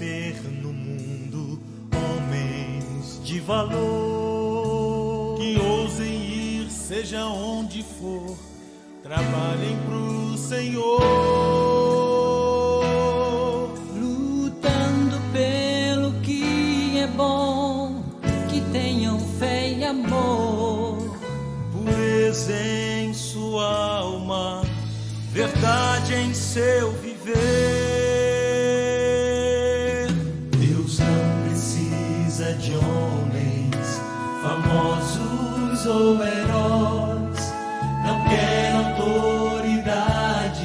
ter no mundo homens de valor, que ousem ir, seja onde for, trabalhem pro Senhor, lutando pelo que é bom, que tenham fé e amor, pureza em sua alma, verdade em seu viver. Deus não precisa de homens famosos ou heróis, não quer autoridades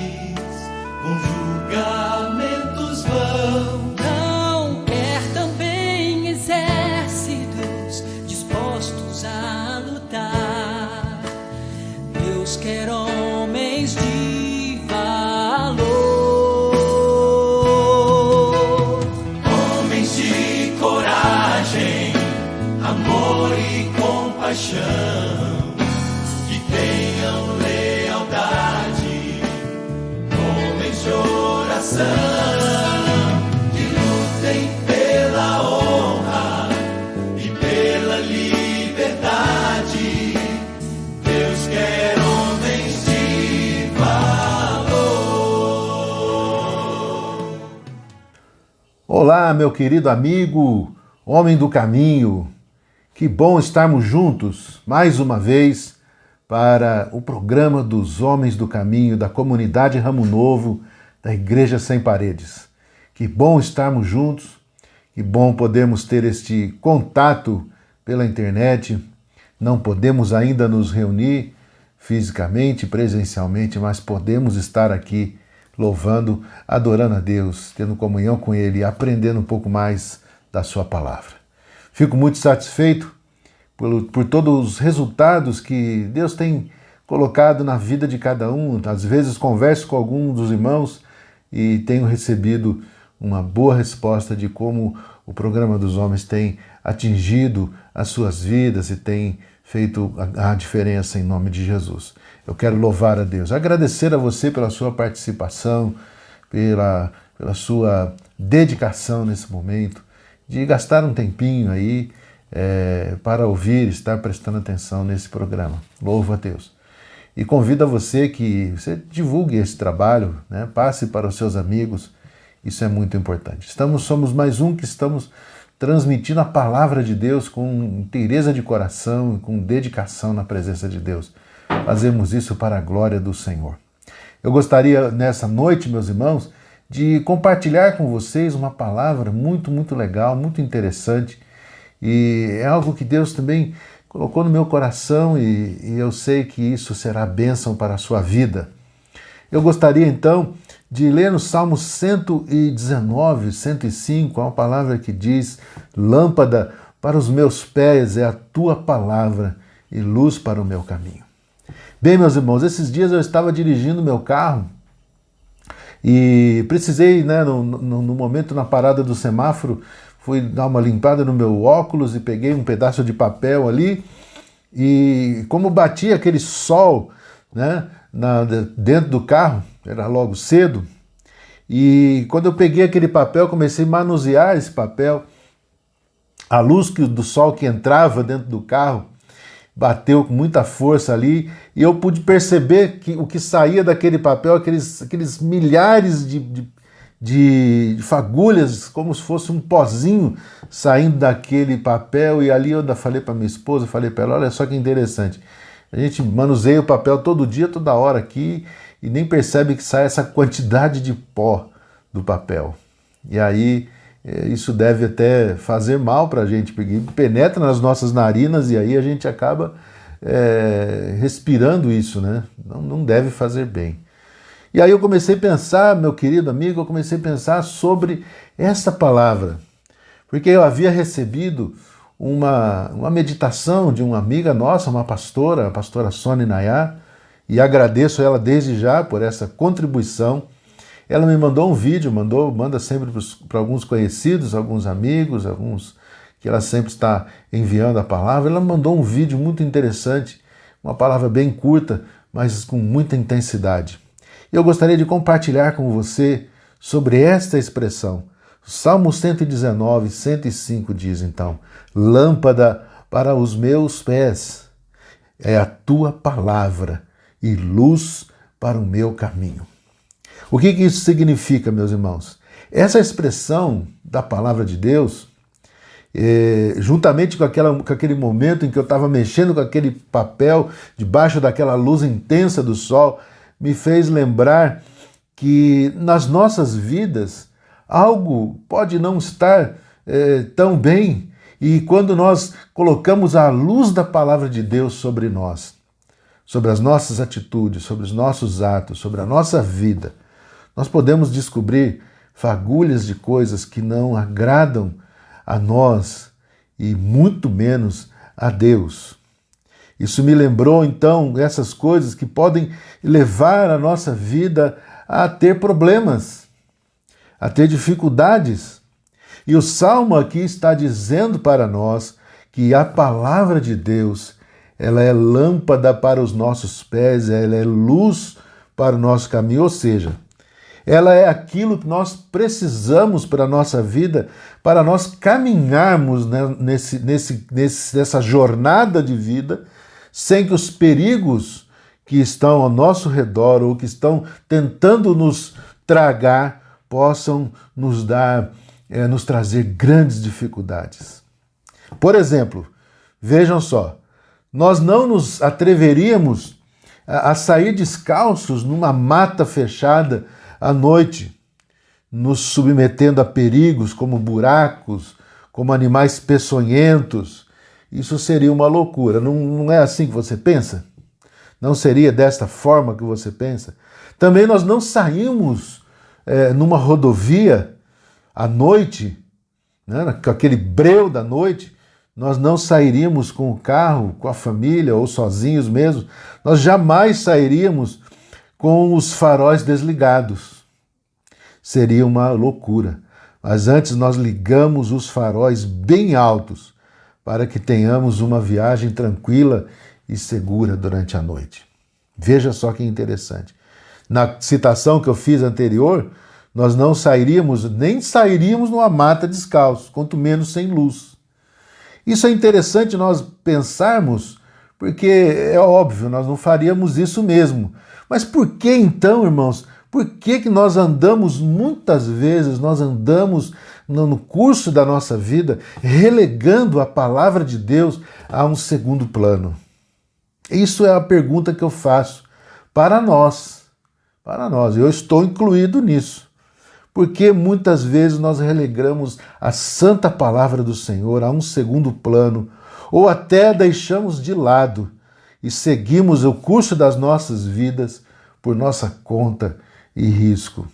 com julgamentos vãos. não quer também exércitos dispostos a lutar. Deus quer homens de valor, Homens de coragem, amor e compaixão, que tenham lealdade, homens de oração, que lutem pela honra e pela liberdade. Deus quer homens de valor. Olá, meu querido amigo, homem do caminho. Que bom estarmos juntos mais uma vez para o programa dos Homens do Caminho da comunidade Ramo Novo da Igreja Sem Paredes. Que bom estarmos juntos, que bom podermos ter este contato pela internet. Não podemos ainda nos reunir fisicamente, presencialmente, mas podemos estar aqui louvando, adorando a Deus, tendo comunhão com Ele e aprendendo um pouco mais da Sua palavra. Fico muito satisfeito por todos os resultados que Deus tem colocado na vida de cada um. Às vezes converso com algum dos irmãos e tenho recebido uma boa resposta de como o programa dos homens tem atingido as suas vidas e tem feito a diferença em nome de Jesus. Eu quero louvar a Deus, agradecer a você pela sua participação, pela sua dedicação nesse momento, de gastar um tempinho aí para ouvir, estar prestando atenção nesse programa. Louvo a Deus. E convido a você que você divulgue esse trabalho, né? Passe para os seus amigos, isso é muito importante. Somos mais um que estamos transmitindo a palavra de Deus com inteireza de coração e com dedicação na presença de Deus. Fazemos isso para a glória do Senhor. Eu gostaria nessa noite, meus irmãos, de compartilhar com vocês uma palavra muito, muito legal, muito interessante, e é algo que Deus também colocou no meu coração e eu sei que isso será bênção para a sua vida. Eu gostaria então de ler no Salmo 119, 105, há uma palavra que diz: lâmpada para os meus pés é a tua palavra e luz para o meu caminho. Bem, meus irmãos, esses dias eu estava dirigindo meu carro e precisei, no momento na parada do semáforo, fui dar uma limpada no meu óculos e peguei um pedaço de papel ali e como batia aquele sol, dentro do carro, era logo cedo, e quando eu peguei aquele papel, comecei a manusear esse papel, a luz do sol que entrava dentro do carro bateu com muita força ali e eu pude perceber que o que saía daquele papel, aqueles milhares de fagulhas, como se fosse um pozinho saindo daquele papel. E ali eu ainda falei para minha esposa, falei para ela: olha só que interessante, a gente manuseia o papel todo dia, toda hora aqui e nem percebe que sai essa quantidade de pó do papel. E aí isso deve até fazer mal para a gente, porque penetra nas nossas narinas e aí a gente acaba respirando isso, né? Não deve fazer bem. E aí eu comecei a pensar, meu querido amigo, eu comecei a pensar sobre essa palavra, porque eu havia recebido uma meditação de uma amiga nossa, uma pastora, a pastora Sônia Nayar, e agradeço ela desde já por essa contribuição. Ela me mandou um vídeo, manda sempre para alguns conhecidos, alguns amigos, alguns que ela sempre está enviando a palavra. Ela mandou um vídeo muito interessante, uma palavra bem curta, mas com muita intensidade. Eu gostaria de compartilhar com você sobre esta expressão, Salmo 119, 105 diz então: lâmpada para os meus pés é a tua palavra e luz para o meu caminho. O que isso significa, meus irmãos? Essa expressão da palavra de Deus, juntamente com aquele momento em que eu estava mexendo com aquele papel debaixo daquela luz intensa do sol, me fez lembrar que nas nossas vidas algo pode não estar tão bem, e quando nós colocamos a luz da palavra de Deus sobre nós, sobre as nossas atitudes, sobre os nossos atos, sobre a nossa vida, nós podemos descobrir fagulhas de coisas que não agradam a nós e muito menos a Deus. Isso me lembrou então essas coisas que podem levar a nossa vida a ter problemas, a ter dificuldades. E o Salmo aqui está dizendo para nós que a palavra de Deus, ela é lâmpada para os nossos pés, ela é luz para o nosso caminho, ou seja, ela é aquilo que nós precisamos para a nossa vida, para nós caminharmos, né, nessa jornada de vida, sem que os perigos que estão ao nosso redor ou que estão tentando nos tragar possam nos trazer grandes dificuldades. Por exemplo, vejam só, nós não nos atreveríamos a sair descalços numa mata fechada à noite, nos submetendo a perigos como buracos, como animais peçonhentos. Isso seria uma loucura. Não é assim que você pensa? Não seria desta forma que você pensa? Também nós não saímos numa rodovia à noite, né, com aquele breu da noite. Nós não sairíamos com o carro, com a família ou sozinhos mesmo. Nós jamais sairíamos com os faróis desligados. Seria uma loucura. Mas antes nós ligamos os faróis bem altos para que tenhamos uma viagem tranquila e segura durante a noite. Veja só que interessante. Na citação que eu fiz anterior, nós não sairíamos, nem sairíamos numa mata descalço, quanto menos sem luz. Isso é interessante nós pensarmos, porque é óbvio, nós não faríamos isso mesmo. Mas por que então, irmãos, por que nós andamos, muitas vezes, nós andamos no curso da nossa vida, relegando a palavra de Deus a um segundo plano? Isso é a pergunta que eu faço para nós. Para nós, eu estou incluído nisso. Porque muitas vezes nós relegamos a santa palavra do Senhor a um segundo plano, ou até deixamos de lado e seguimos o curso das nossas vidas por nossa conta e risco.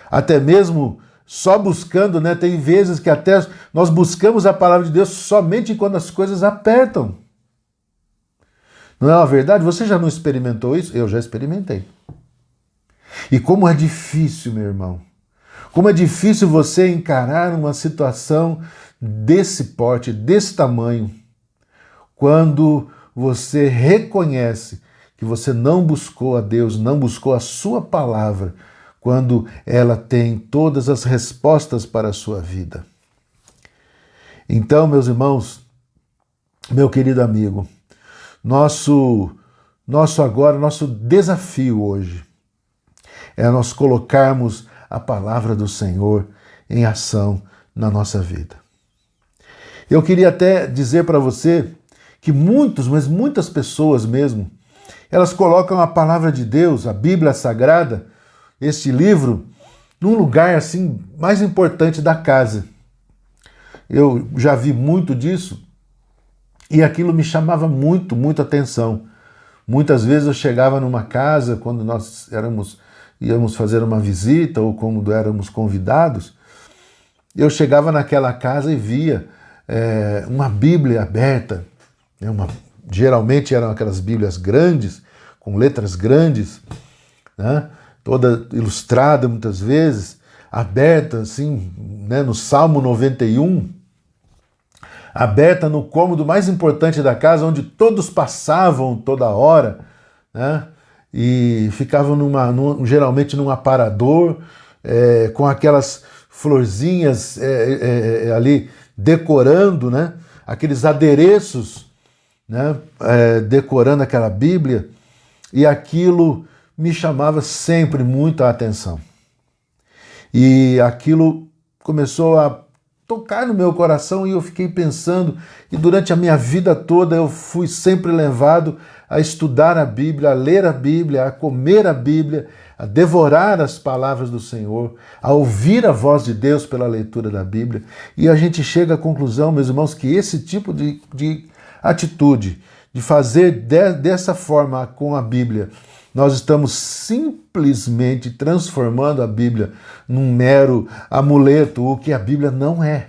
Até mesmo só buscando, né? Tem vezes que até nós buscamos a palavra de Deus somente quando as coisas apertam. Não é uma verdade? Você já não experimentou isso? Eu já experimentei. E como é difícil, meu irmão. Como é difícil você encarar uma situação desse porte, desse tamanho, quando você reconhece que você não buscou a Deus, não buscou a sua palavra, quando ela tem todas as respostas para a sua vida. Então, meus irmãos, meu querido amigo, nosso desafio hoje é nós colocarmos a palavra do Senhor em ação na nossa vida. Eu queria até dizer para você que muitas pessoas mesmo, elas colocam a palavra de Deus, a Bíblia Sagrada, este livro, num lugar assim mais importante da casa. Eu já vi muito disso e aquilo me chamava muito atenção. Muitas vezes eu chegava numa casa, quando nós íamos fazer uma visita ou quando éramos convidados, eu chegava naquela casa e via uma Bíblia aberta. Geralmente eram aquelas Bíblias grandes, com letras grandes, né? Toda ilustrada muitas vezes, aberta assim, né? No Salmo 91, aberta no cômodo mais importante da casa, onde todos passavam toda hora, né? E ficavam geralmente num aparador, com aquelas florzinhas ali decorando, né? Aqueles adereços, né? Decorando aquela Bíblia, e aquilo me chamava sempre muito a atenção. E aquilo começou a tocar no meu coração e eu fiquei pensando, e durante a minha vida toda eu fui sempre levado a estudar a Bíblia, a ler a Bíblia, a comer a Bíblia, a devorar as palavras do Senhor, a ouvir a voz de Deus pela leitura da Bíblia. E a gente chega à conclusão, meus irmãos, que esse tipo de atitude, de fazer dessa forma com a Bíblia, nós estamos simplesmente transformando a Bíblia num mero amuleto, o que a Bíblia não é.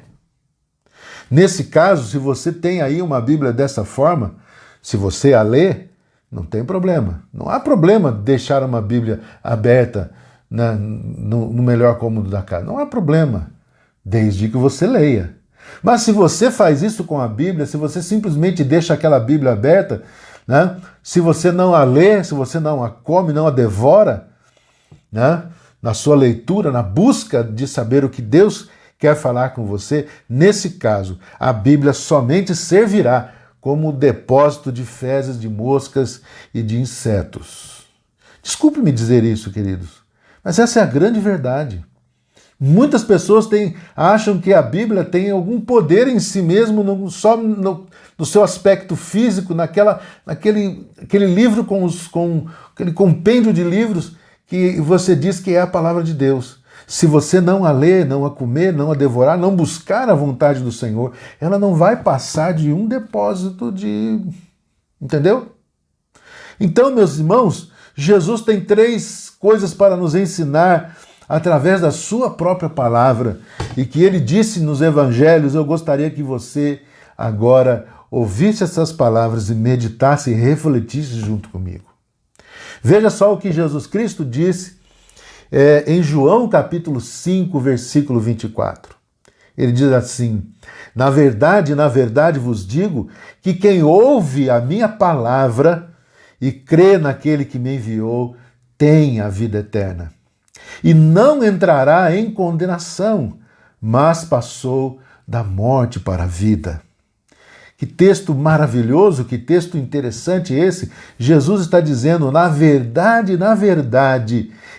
Nesse caso, se você tem aí uma Bíblia dessa forma, se você a lê, não tem problema. Não há problema deixar uma Bíblia aberta no melhor cômodo da casa. Não há problema, desde que você leia. Mas se você faz isso com a Bíblia, se você simplesmente deixa aquela Bíblia aberta, né? Se você não a lê, se você não a come, não a devora, né? Na sua leitura, na busca de saber o que Deus quer falar com você, nesse caso, a Bíblia somente servirá como depósito de fezes, de moscas e de insetos. Desculpe-me dizer isso, queridos, mas essa é a grande verdade. Muitas pessoas acham que a Bíblia tem algum poder em si mesmo, só no seu aspecto físico, aquele livro com aquele compêndio de livros que você diz que é a palavra de Deus. Se você não a ler, não a comer, não a devorar, não buscar a vontade do Senhor, ela não vai passar de um depósito de... Entendeu? Então, meus irmãos, Jesus tem 3 coisas para nos ensinar através da sua própria palavra, e que ele disse nos evangelhos. Eu gostaria que você agora ouvisse essas palavras e meditasse e refletisse junto comigo. Veja só o que Jesus Cristo disse em João capítulo 5, versículo 24. Ele diz assim: na verdade vos digo que quem ouve a minha palavra e crê naquele que me enviou tem a vida eterna. E não entrará em condenação, mas passou da morte para a vida. Que texto maravilhoso, que texto interessante esse. Jesus está dizendo, na verdade,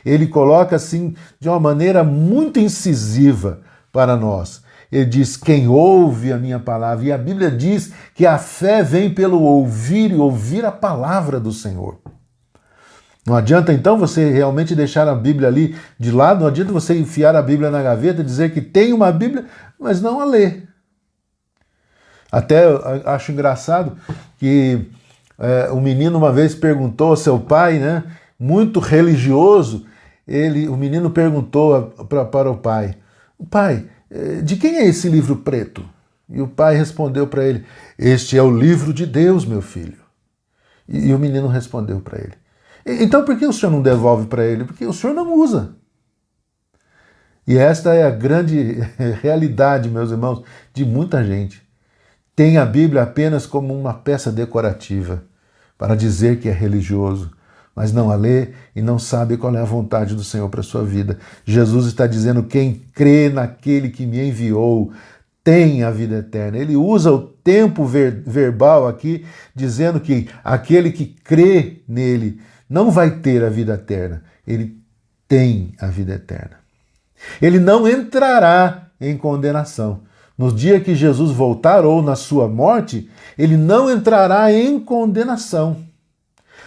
ele coloca assim de uma maneira muito incisiva para nós. Ele diz, quem ouve a minha palavra, e a Bíblia diz que a fé vem pelo ouvir e ouvir a palavra do Senhor. Não adianta então você realmente deixar a Bíblia ali de lado, não adianta você enfiar a Bíblia na gaveta e dizer que tem uma Bíblia, mas não a ler. Até acho engraçado que um menino uma vez perguntou ao seu pai, né, muito religioso, o menino perguntou para o pai, pai, de quem é esse livro preto? E o pai respondeu para ele, este é o livro de Deus, meu filho. E o menino respondeu para ele, então por que o senhor não devolve para ele? Porque o senhor não usa. E esta é a grande realidade, meus irmãos, de muita gente. Tem a Bíblia apenas como uma peça decorativa, para dizer que é religioso, mas não a lê e não sabe qual é a vontade do Senhor para a sua vida. Jesus está dizendo, quem crê naquele que me enviou tem a vida eterna. Ele usa o tempo verbal aqui, dizendo que aquele que crê nele não vai ter a vida eterna, ele tem a vida eterna. Ele não entrará em condenação. No dia que Jesus voltar ou na sua morte, ele não entrará em condenação.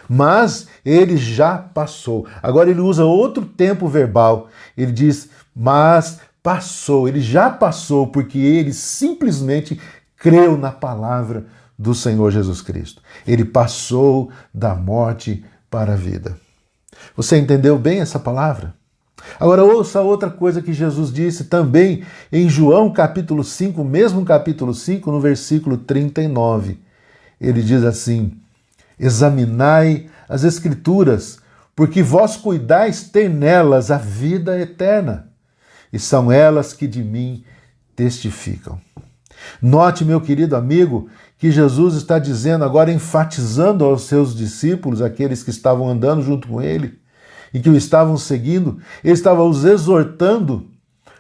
Mas ele já passou. Agora ele usa outro tempo verbal. Ele diz, mas passou. Ele já passou porque ele simplesmente creu na palavra do Senhor Jesus Cristo. Ele passou da morte para a vida. Você entendeu bem essa palavra? Agora ouça outra coisa que Jesus disse também em João capítulo 5, mesmo capítulo 5, no versículo 39. Ele diz assim, examinai as Escrituras, porque vós cuidais ter nelas a vida eterna, e são elas que de mim testificam. Note, meu querido amigo, que Jesus está dizendo agora, enfatizando aos seus discípulos, aqueles que estavam andando junto com ele, e que o estavam seguindo, ele estava os exortando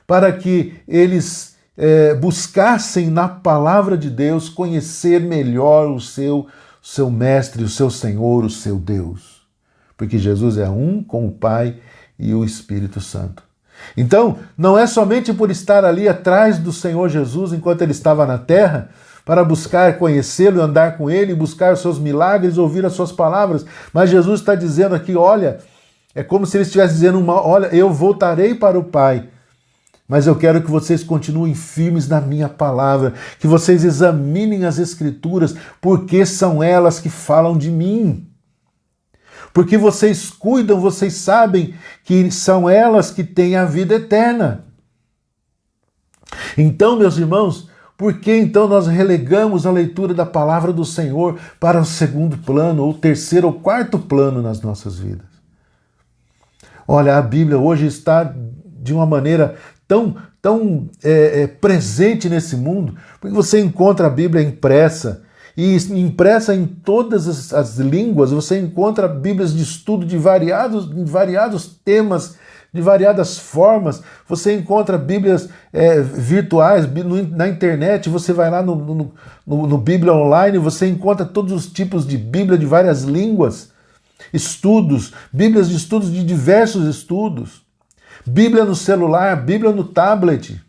para que eles buscassem na palavra de Deus conhecer melhor o seu mestre, o seu Senhor, o seu Deus. Porque Jesus é um com o Pai e o Espírito Santo. Então, não é somente por estar ali atrás do Senhor Jesus enquanto ele estava na terra, para buscar conhecê-lo, andar com ele, buscar os seus milagres, ouvir as suas palavras, mas Jesus está dizendo aqui, olha, é como se ele estivesse dizendo, olha, eu voltarei para o Pai, mas eu quero que vocês continuem firmes na minha palavra, que vocês examinem as Escrituras, porque são elas que falam de mim. Porque vocês cuidam, vocês sabem que são elas que têm a vida eterna. Então, meus irmãos, por que então nós relegamos a leitura da palavra do Senhor para o segundo plano, ou terceiro ou quarto plano nas nossas vidas? Olha, a Bíblia hoje está de uma maneira tão presente nesse mundo, porque você encontra a Bíblia impressa, e impressa em todas as línguas, você encontra Bíblias de estudo de variados temas, de variadas formas, você encontra Bíblias virtuais, na internet, você vai lá no Bíblia Online, você encontra todos os tipos de Bíblia de várias línguas, estudos, Bíblias de estudos de diversos estudos, Bíblia no celular, Bíblia no tablet.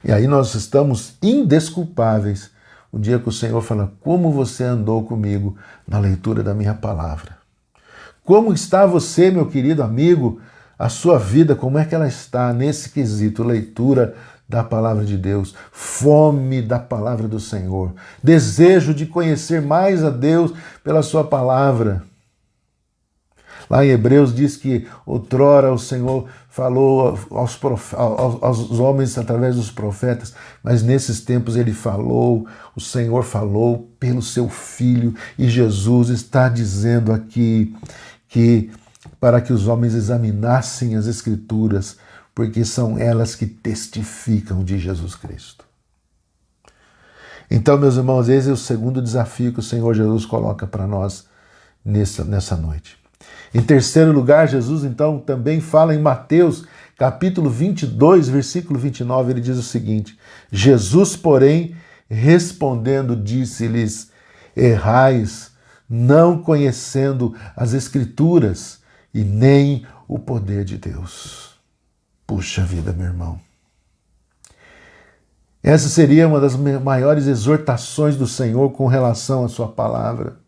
E aí nós estamos indesculpáveis o dia que o Senhor fala, como você andou comigo na leitura da minha palavra? Como está você, meu querido amigo, a sua vida, como é que ela está nesse quesito, leitura da palavra de Deus, fome da palavra do Senhor, desejo de conhecer mais a Deus pela sua palavra. Lá em Hebreus diz que outrora o Senhor falou aos homens através dos profetas, mas nesses tempos ele falou, o Senhor falou pelo seu Filho, e Jesus está dizendo aqui que para que os homens examinassem as Escrituras, porque são elas que testificam de Jesus Cristo. Então, meus irmãos, esse é o segundo desafio que o Senhor Jesus coloca para nós nessa noite. Em terceiro lugar, Jesus então também fala em Mateus, capítulo 22, versículo 29, ele diz o seguinte, Jesus, porém, respondendo, disse-lhes, errais, não conhecendo as Escrituras e nem o poder de Deus. Puxa vida, meu irmão. Essa seria uma das maiores exortações do Senhor com relação à sua palavra.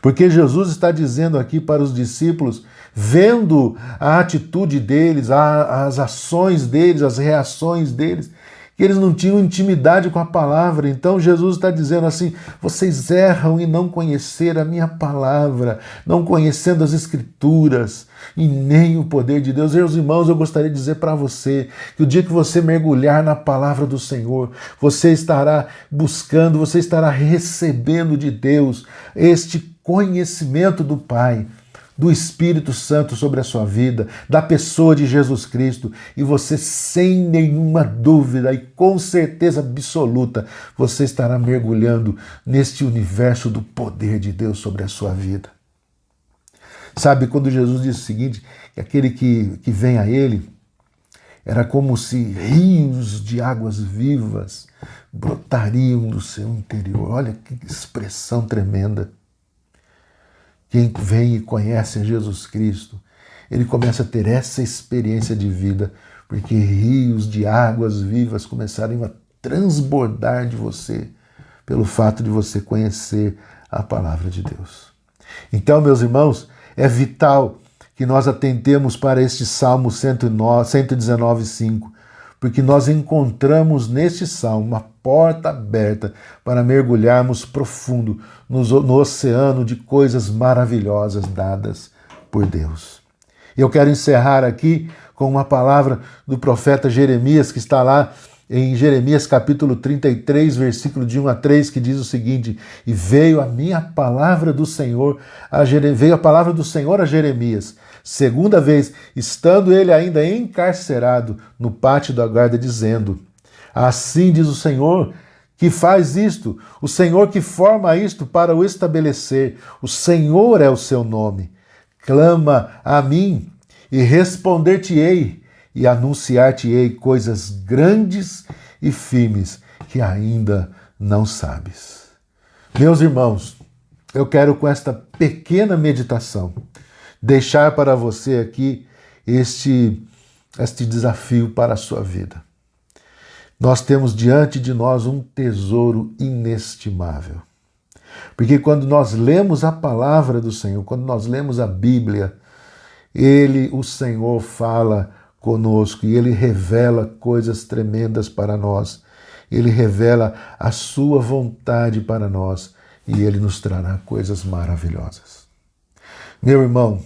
Porque Jesus está dizendo aqui para os discípulos, vendo a atitude deles, as ações deles, as reações deles, que eles não tinham intimidade com a palavra. Então Jesus está dizendo assim, vocês erram em não conhecer a minha palavra, não conhecendo as Escrituras e nem o poder de Deus. Meus irmãos, eu gostaria de dizer para você que o dia que você mergulhar na palavra do Senhor, você estará buscando, você estará recebendo de Deus este conhecimento do Pai, do Espírito Santo sobre a sua vida, da pessoa de Jesus Cristo, e você, sem nenhuma dúvida e com certeza absoluta, você estará mergulhando neste universo do poder de Deus sobre a sua vida. Sabe, quando Jesus disse o seguinte, que aquele que vem a Ele era como se rios de águas vivas brotariam do seu interior. Olha que expressão tremenda. Quem vem e conhece a Jesus Cristo, ele começa a ter essa experiência de vida, porque rios de águas vivas começaram a transbordar de você, pelo fato de você conhecer a palavra de Deus. Então, meus irmãos, é vital que nós atentemos para este Salmo 119:5, porque nós encontramos neste Salmo uma porta aberta para mergulharmos profundo no oceano de coisas maravilhosas dadas por Deus. Eu quero encerrar aqui com uma palavra do profeta Jeremias, que está lá em Jeremias capítulo 33, versículo de 1 a 3, que diz o seguinte, e veio a palavra do Senhor a Jeremias, segunda vez, estando ele ainda encarcerado no pátio da guarda, dizendo, assim diz o Senhor, que faz isto, o Senhor que forma isto para o estabelecer, o Senhor é o seu nome. Clama a mim e responder-te-ei, e anunciar-te-ei coisas grandes e firmes que ainda não sabes. Meus irmãos, eu quero com esta pequena meditação deixar para você aqui este desafio para a sua vida. Nós temos diante de nós um tesouro inestimável. Porque quando nós lemos a palavra do Senhor, quando nós lemos a Bíblia, o Senhor fala conosco e Ele revela coisas tremendas para nós. Ele revela a sua vontade para nós e Ele nos trará coisas maravilhosas. Meu irmão,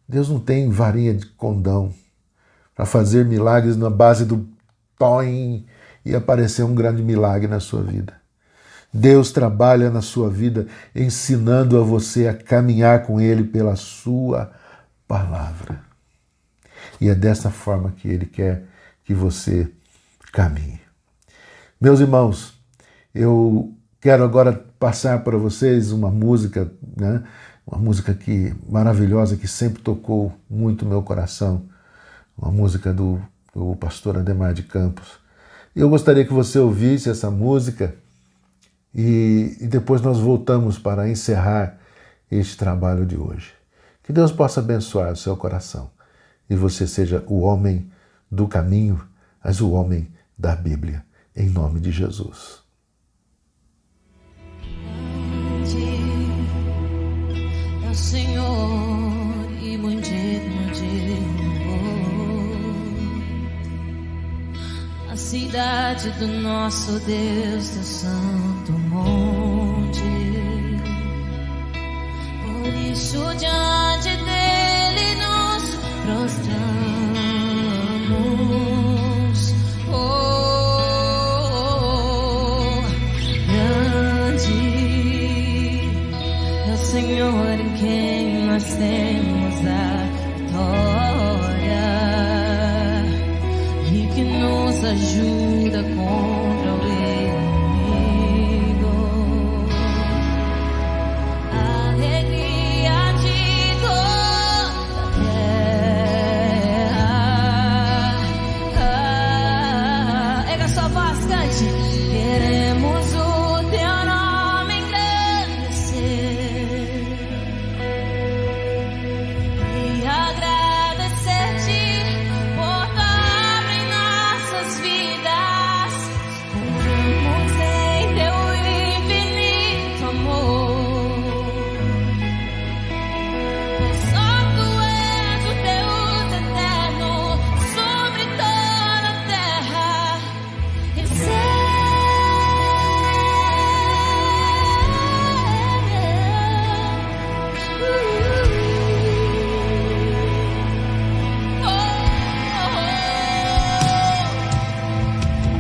Deus não tem varinha de condão para fazer milagres na base do toim e aparecer um grande milagre na sua vida. Deus trabalha na sua vida ensinando a você a caminhar com Ele pela sua palavra. E é dessa forma que Ele quer que você caminhe. Meus irmãos, eu quero agora passar para vocês uma música, né? Uma música maravilhosa que sempre tocou muito meu coração, uma música do pastor Ademar de Campos. Eu gostaria que você ouvisse essa música e depois nós voltamos para encerrar este trabalho de hoje. Que Deus possa abençoar o seu coração e você seja o homem do caminho, mas o homem da Bíblia, em nome de Jesus. É o Senhor e muito digno de louvor, a cidade do nosso Deus, do santo monte. Por isso diante dele nos prostramos. Grande é o Senhor em quem nós temos a vitória e que nos ajuda contra o inimigo. A alegria de toda a terra. Erga sua voz, cante. Queremos o teu nome engrandecer e agradecer-te por tua obra em nossas vidas. Confiamos em teu infinito amor, pois só tu és o Deus eterno sobre toda a terra e céu.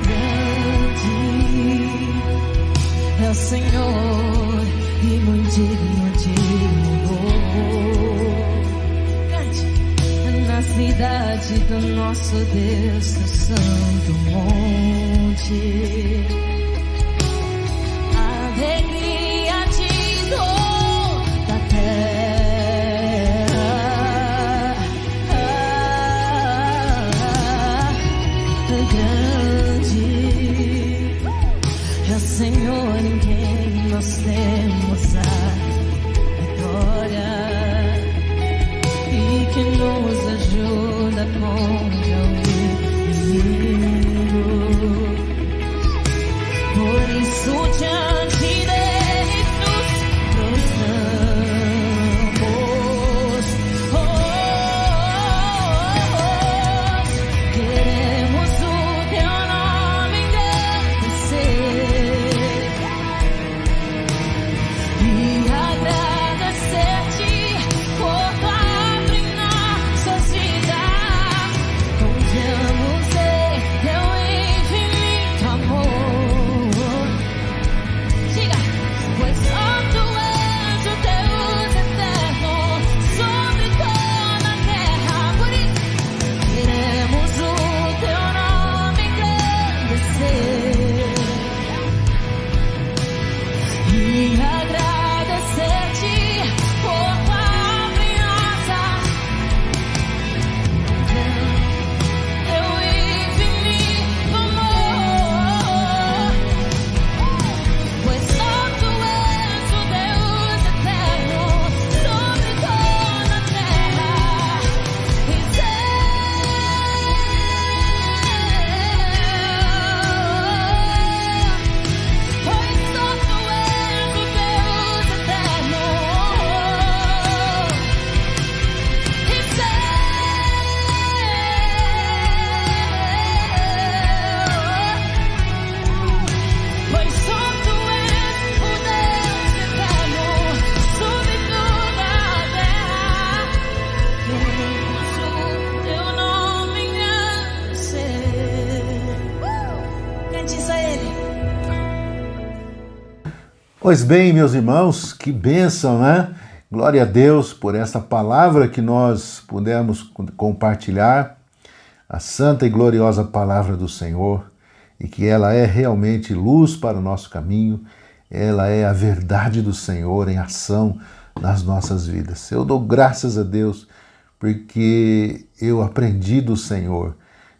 Grande é o Senhor e muito digno de louvor. Cante. Na cidade do nosso Deus, do santo monte. Alegria de toda a terra. Grande é o Senhor em quem nós temos a vitória e que nos ajuda contra o inimigo. Por isso diante dele nos prostramos. Queremos o teu nome engrandecer e agradecer-te por tua obra em nossas Pois bem, meus irmãos, que bênção, né? Glória a Deus por essa palavra que nós pudemos compartilhar, a santa e gloriosa palavra do Senhor, e que ela é realmente luz para o nosso caminho, ela é a verdade do Senhor em ação nas nossas vidas. Eu dou graças a Deus porque eu aprendi do Senhor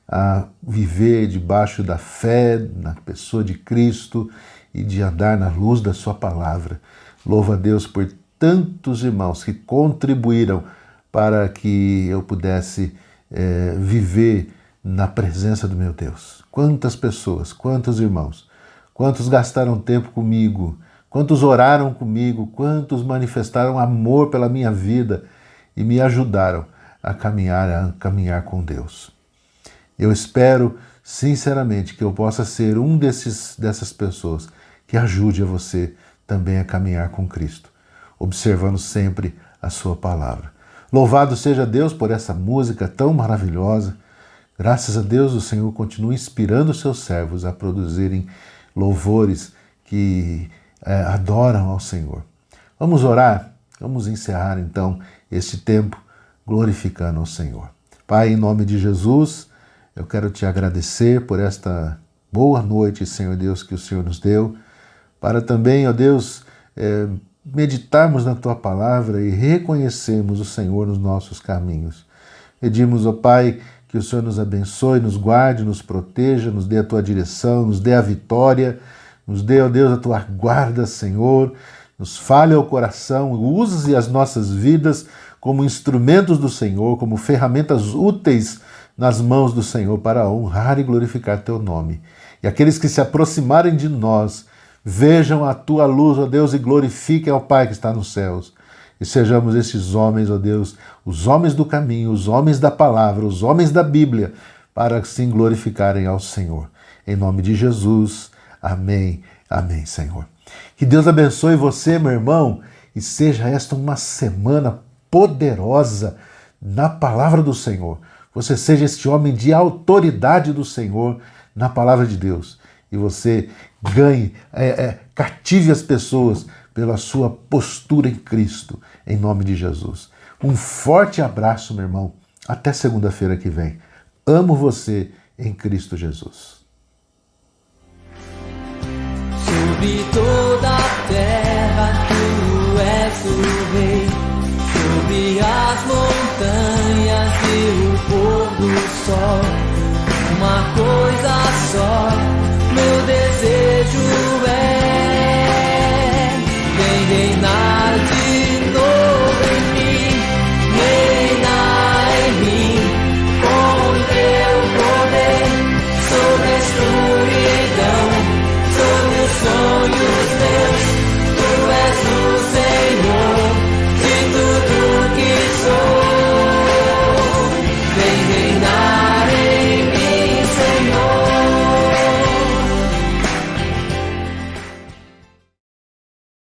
a viver debaixo da fé na pessoa de Cristo e de andar na luz da sua palavra. Louvo a Deus por tantos irmãos que contribuíram para que eu pudesse viver na presença do meu Deus. Quantas pessoas, quantos irmãos, quantos gastaram tempo comigo, quantos oraram comigo, quantos manifestaram amor pela minha vida e me ajudaram a caminhar com Deus. Eu espero sinceramente que eu possa ser um dessas pessoas que ajude a você também a caminhar com Cristo, observando sempre a sua palavra. Louvado seja Deus por essa música tão maravilhosa. Graças a Deus o Senhor continua inspirando os seus servos a produzirem louvores que adoram ao Senhor. Vamos orar? Vamos encerrar então este tempo glorificando ao Senhor. Pai, em nome de Jesus, eu quero te agradecer por esta boa noite, Senhor Deus, que o Senhor nos deu, para também, ó Deus, meditarmos na Tua palavra e reconhecermos o Senhor nos nossos caminhos. Pedimos, ó Pai, que o Senhor nos abençoe, nos guarde, nos proteja, nos dê a Tua direção, nos dê a vitória, nos dê, ó Deus, a Tua guarda, Senhor, nos fale ao coração, use as nossas vidas como instrumentos do Senhor, como ferramentas úteis nas mãos do Senhor para honrar e glorificar Teu nome. E aqueles que se aproximarem de nós, vejam a Tua luz, ó Deus, e glorifiquem ao Pai que está nos céus. E sejamos esses homens, ó Deus, os homens do caminho, os homens da palavra, os homens da Bíblia, para assim glorificarem ao Senhor. Em nome de Jesus, amém, amém, Senhor. Que Deus abençoe você, meu irmão, e seja esta uma semana poderosa na palavra do Senhor. Você seja este homem de autoridade do Senhor na palavra de Deus. E você ganhe, cative as pessoas pela sua postura em Cristo, em nome de Jesus. Um forte abraço, meu irmão. Até segunda-feira que vem. Amo você em Cristo Jesus. Sobre toda a terra tu és o rei, sobre as montanhas e o pôr do sol, uma coisa só